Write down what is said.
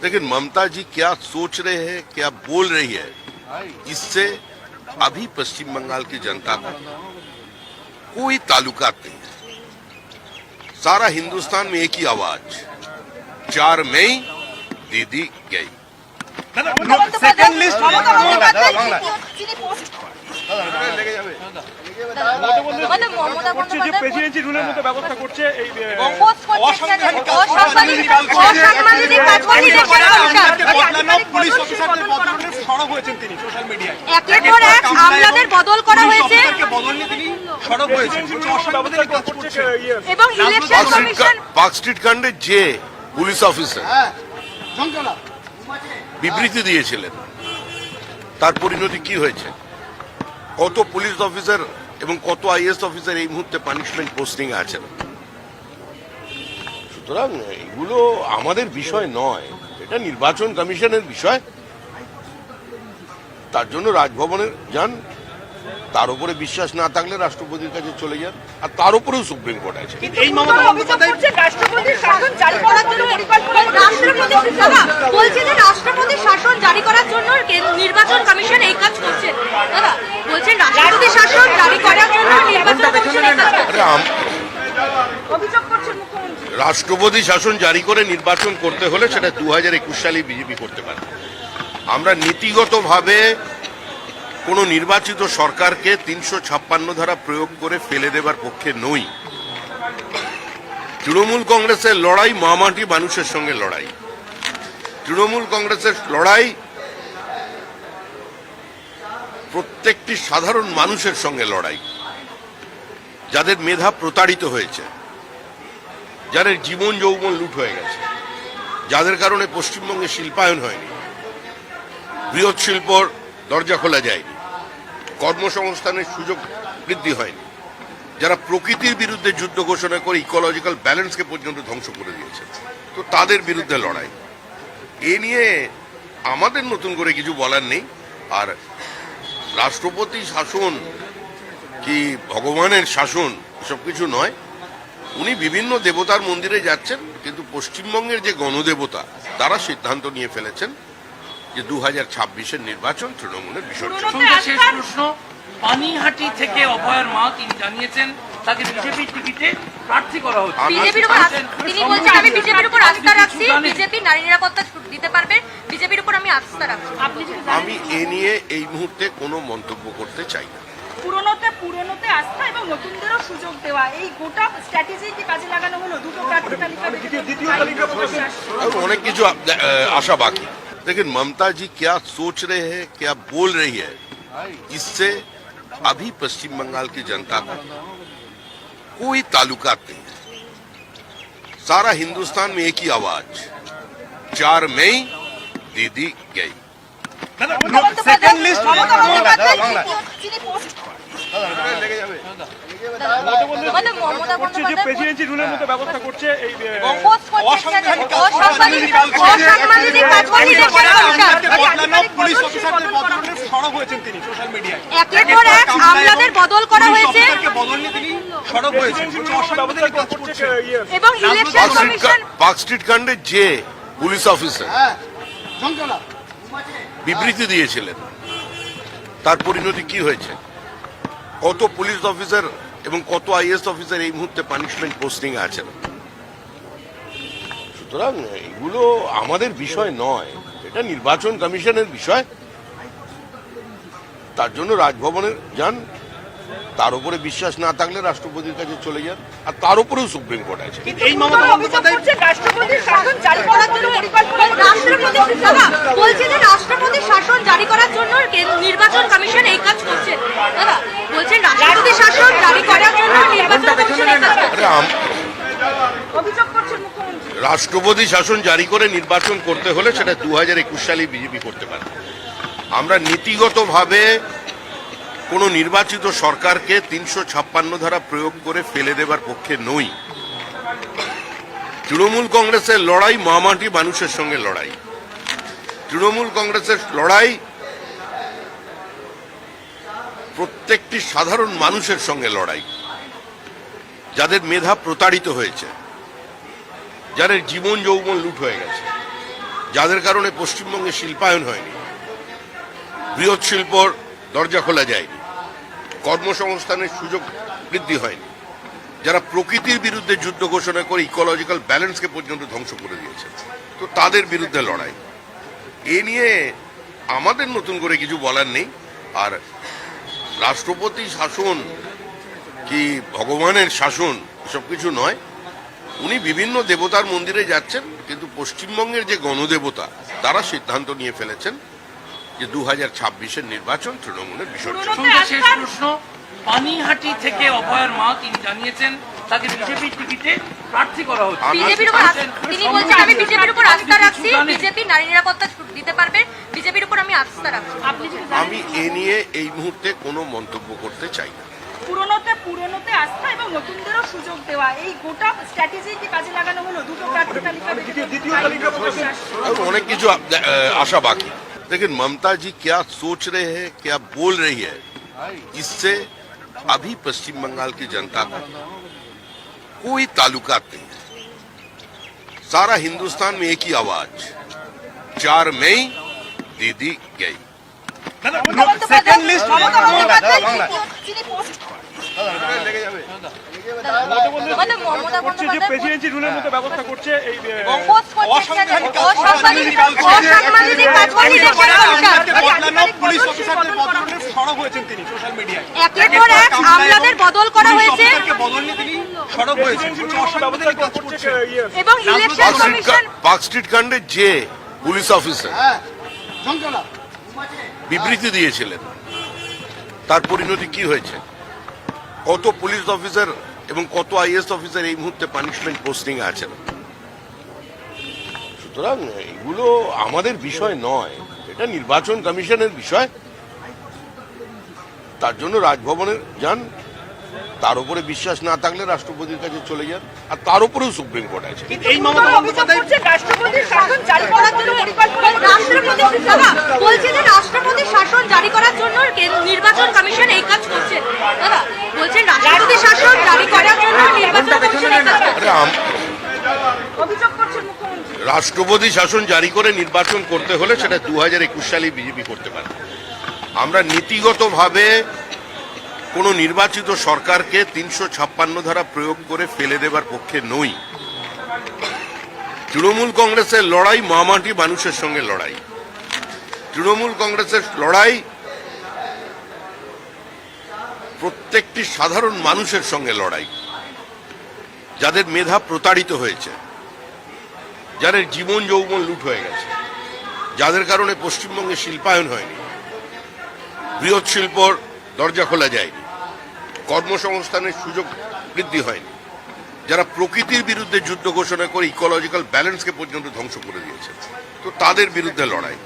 लेकिन ममता जी क्या सोच रहे हैं, क्या बोल रही है, इससे अभी पश्चिम बंगाल की जनता का कोई ताल्लुकात नहीं है। सारा हिंदुस्तान में एक ही आवाज, 4 मई दीदी गई। সেকেন্ড লিস্ট যে প্রেসিডেন্সি রুলের মতো ব্যবস্থা করছে এই পুলিশ অফিসারদের বদলে সরব হয়েছেন তিনি সোশ্যাল মিডিয়ায়। একের পর এক আমলাদের বদল করা হয়েছে বদল নিয়ে তিনি সরব হয়েছেন অসাংবিধানিক কাজ করছে এবং ইলেকশন কমিশন পার্ক স্ট্রিট কাণ্ডে যে পুলিশ অফিসার বিবৃতি দিয়েছিলেন তার পরিণতি কি হয়েছে? কত পুলিশ অফিসার এবং কত আইএএস অফিসার এই মুহূর্তে পানিশমেন্ট পোস্টিং আছেন। সুতরাং এগুলো আমাদের বিষয় নয়, এটা নির্বাচন কমিশনের বিষয়। তার জন্য রাজভবনে যান, তার উপরে বিশ্বাস না থাকলে রাষ্ট্রপতির কাছে চলে যান, আর তার উপরেও সুপ্রিম কোর্ট আছে। এই মমতা বন্দ্যোপাধ্যায় রাষ্ট্রপতির শাসন জারি করার জন্য পরিকল্পনা বলছে যে রাষ্ট্রপতির শাসন জারি করার জন্য নির্বাচন কমিশন এই কাজ করছে। দাদা বলছেন রাষ্ট্রপতির শাসন জারি করার জন্য নির্বাচন কমিশন এই কাজ করছে। অভিযোগ করছেন মুখ্যমন্ত্রী। রাষ্ট্রপতি শাসন জারি করে নির্বাচন করতে হলে সেটা 2021 সালে বিজেপি করতে পারে। আমরা নীতিগতভাবে কোন নির্বাচিত সরকারকে 356 ধারা প্রয়োগ করে ফেলে দেবার পক্ষে নই। তৃণমূল কংগ্রেসের লড়াই মামাটি মানুষের সঙ্গে লড়াই। তৃণমূল কংগ্রেসের লড়াই প্রত্যেকটি সাধারণ মানুষের সঙ্গে লড়াই, যাদের মেধা প্রতারিত হয়েছে, যাদের জীবন যৌবন লুট হয়ে গেছে, যাদের কারণে পশ্চিমবঙ্গে শিল্পায়ন হয়নি, বৃহৎ শিল্পর দরজা খোলা যায়নি, কর্মসংস্থানের সুযোগ বৃদ্ধি হয়নি, যারা প্রকৃতির বিরুদ্ধে যুদ্ধ ঘোষণা করে ইকোলজিক্যাল ব্যালেন্সকে পর্যন্ত ধ্বংস করে দিয়েছে, তো তাদের বিরুদ্ধে লড়াই। এ নিয়ে আমাদের নতুন করে কিছু বলার নেই। আর রাষ্ট্রপতি শাসন কি ভগবানের শাসন এসব কিছু নয়। উনি বিভিন্ন দেবতার মন্দিরে যাচ্ছেন, কিন্তু পশ্চিমবঙ্গের যে গণদেবতা তারা সিদ্ধান্ত নিয়ে ফেলেছেন যে 2026-এর নির্বাচন তৃণমূলের বিষয়। শেষ প্রশ্ন, পানিহাটি থেকে অভয়ের মা তিনি জানিয়েছেন তাকে বিজেপির টিকিটে প্রার্থী করা হচ্ছে। তিনি বলছেন আমি বিজেপির উপর আস্থা রাখছি, বিজেপি নারী নিরাপত্তা দিতে পারবে, বিজেপির উপর আমি আস্থা রাখছি। আমি এ নিয়ে এই মুহূর্তে কোনো মন্তব্য করতে চাই না। পুরনোতে আস্থা এবং নতুনদেরও সুযোগ দেওয়া, এই গোটা স্ট্র্যাটেজি কি কাজে লাগানো হলো? দুটো প্রার্থী তালিকা অনেক কিছু আশা বাকি। लेकिन ममता जी क्या सोच रहे हैं, क्या बोल रही है, इससे अभी पश्चिम बंगाल की जनता का कोई ताल्लुकात नहीं है। सारा हिंदुस्तान में एक ही आवाज, 4 मई दीदी गई। সেকেন্ড লিস্ট যে প্রেসিডেন্সি রুলের মতো ব্যবস্থা করছে এই পুলিশ অফিসারদের বদলে সরব হয়েছেন তিনি সোশ্যাল মিডিয়ায়। একের পর এক আমলাদের বদল করা হয়েছে বদল নিয়ে তিনি সরব হয়েছেন অসাংবিধানিক কাজ করছে এবং ইলেকশন কমিশন পার্ক স্ট্রিট কাণ্ডে যে পুলিশ অফিসার বিবৃতি দিয়েছিলেন তার পরিণতি কি হয়েছে? কত পুলিশ অফিসার এবং কত আইএএস অফিসার এই মুহূর্তে পানিশমেন্ট পোস্টিং আছেন। সুতরাং এগুলো আমাদের বিষয় নয়, এটা নির্বাচন কমিশনের বিষয়। তার জন্য রাজভবনে যান, তার উপরে বিশ্বাস না থাকলে রাষ্ট্রপতির কাছে চলে যান, আর তার উপরেও সুপ্রিম কোর্ট আছে। এই মমতা বন্দ্যোপাধ্যায় রাষ্ট্রপতির শাসন জারি করার জন্য পরিকল্পনা বলছে যে রাষ্ট্রপতির শাসন জারি করার জন্য নির্বাচন কমিশন এই কাজ করছে। দাদা বলছেন রাষ্ট্রপতির শাসন জারি করার জন্য নির্বাচন কমিশন এই কাজ করছে। অভিযোগ করছেন মুখ্যমন্ত্রী। রাষ্ট্রপতি শাসন জারি করে নির্বাচন করতে হলে সেটা 2021 সালে বিজেপি করতে পারে। আমরা নীতিগতভাবে কোন নির্বাচিত সরকারকে 356 ধারা প্রয়োগ করে ফেলে দেবার পক্ষে নই। তৃণমূল কংগ্রেসের লড়াই মামাটি মানুষের সঙ্গে লড়াই। তৃণমূল কংগ্রেসের লড়াই প্রত্যেকটি সাধারণ মানুষের সঙ্গে লড়াই, যাদের মেধা প্রতারিত হয়েছে, যাদের জীবন যৌবন লুট হয়ে গেছে, যাদের কারণে পশ্চিমবঙ্গে শিল্পায়ন হয়নি, বৃহৎ শিল্পর দরজা খোলা যায়নি, কর্মসংস্থানের সুযোগ বৃদ্ধি হয়নি, যারা প্রকৃতির বিরুদ্ধে যুদ্ধ ঘোষণা করে ইকোলজিক্যাল ব্যালেন্সকে পর্যন্ত ধ্বংস করে দিয়েছে, তো তাদের বিরুদ্ধে লড়াই। এ নিয়ে আমাদের নতুন করে কিছু বলার নেই। আর রাষ্ট্রপতি শাসন কি ভগবানের শাসন এসব কিছু নয়। উনি বিভিন্ন দেবতার মন্দিরে যাচ্ছেন, কিন্তু পশ্চিমবঙ্গের যে গণদেবতা তারা সিদ্ধান্ত নিয়ে ফেলেছেন যে 2026-এর নির্বাচন তৃণমূলের বিসর্জন। সঙ্গে শেষ প্রশ্ন, পানিহাটি থেকে অভয়ের মা তিনি জানিয়েছেন তাকে বিজেপির টিকিটে প্রার্থী করা হচ্ছে। বিজেপির উপর তিনি বলছেন আমি বিজেপির উপর আস্থা রাখছি, বিজেপি নারী নিরাপত্তা দিতে পারবে, বিজেপির উপর আমি আস্থা রাখছি। আপনি যদি আমি এ নিয়ে এই মুহূর্তে কোনো মন্তব্য করতে চাই না। পুরনোতে আস্থা এবং নতুনদেরও সুযোগ দেওয়া এই গোটা স্ট্র্যাটেজি কি কাজে লাগানো হলো দুটো প্রার্থী তালিকা দ্বিতীয় তালিকা প্রকাশের और অনেক কিছু आशा बाकी। लेकिन ममता जी क्या सोच रहे हैं, क्या बोल रही है, इससे अभी पश्चिम बंगाल की जनता का कोई ताल्लुकात नहीं है। सारा हिंदुस्तान में एक ही आवाज, 4 मई दीदी गई। সেকেন্ড লিস্ট করছে যে প্রেসিডেন্সি রুলের মতো ব্যবস্থা করছে এই পুলিশ অফিসারদের বদলে সরব হয়েছেন তিনি সোশ্যাল মিডিয়ায়। একের পর এক আমলাদের বদল করা হয়েছে বদল নিয়ে তিনি সরব হয়েছেন, অসাংবিধানিক কাজ করছে। এবং ইলেকশন কমিশন পার্ক স্ট্রিট কাণ্ডে যে পুলিশ অফিসার বিবৃতি দিয়েছিলেন তার পরিণতি কি হয়েছে? কত পুলিশ অফিসার এবং কত আইএস অফিসার এই মুহূর্তে পানিশমেন্ট পোস্টিং আছেন। সুতরাং এগুলো আমাদের বিষয় নয়, এটা নির্বাচন কমিশনের বিষয়। তার জন্য রাজভবনে যান, তার উপরে বিশ্বাস না থাকলে রাষ্ট্রপতির কাছে চলে যান, আর তার উপরেও সুপ্রিম কোর্ট আছে। এই মমতা বন্দ্যোপাধ্যায় রাষ্ট্রপতির শাসন জারি করার জন্য পরিকল্পনা বলছে যে রাষ্ট্রপতির শাসন জারি করার জন্য নির্বাচন কমিশন এই কাজ করছে। দাদা বলছেন রাষ্ট্রপতির শাসন জারি করার জন্য নির্বাচন কমিশন এই কাজ করছে। অভিযোগ করছেন মুখ্যমন্ত্রী। রাষ্ট্রপতি শাসন জারি করে নির্বাচন করতে হলে সেটা 2021 সালে বিজেপি করতে পারে। আমরা নীতিগতভাবে কোনো নির্বাচিত সরকারকে 356 ধারা প্রয়োগ করে ফেলে দেবার পক্ষে নই। তৃণমূল কংগ্রেসের লড়াই মামাটি মানুষের সঙ্গে লড়াই। তৃণমূল কংগ্রেসের লড়াই প্রত্যেকটি সাধারণ মানুষের সঙ্গে লড়াই, যাদের মেধা প্রতারিত হয়েছে, যাদের জীবন যৌবন লুট হয়ে গেছে, যাদের কারণে পশ্চিমবঙ্গে শিল্পায়ন হয়নি, বৃহৎ শিল্পর দরজা খোলা যায়নি, কর্মসংস্থানের সুযোগ বৃদ্ধি হয়নি, যারা প্রকৃতির বিরুদ্ধে যুদ্ধ ঘোষণা করে ইকোলজিক্যাল ব্যালেন্সকে পর্যন্ত ধ্বংস করে দিয়েছে, তো তাদের বিরুদ্ধে লড়াই।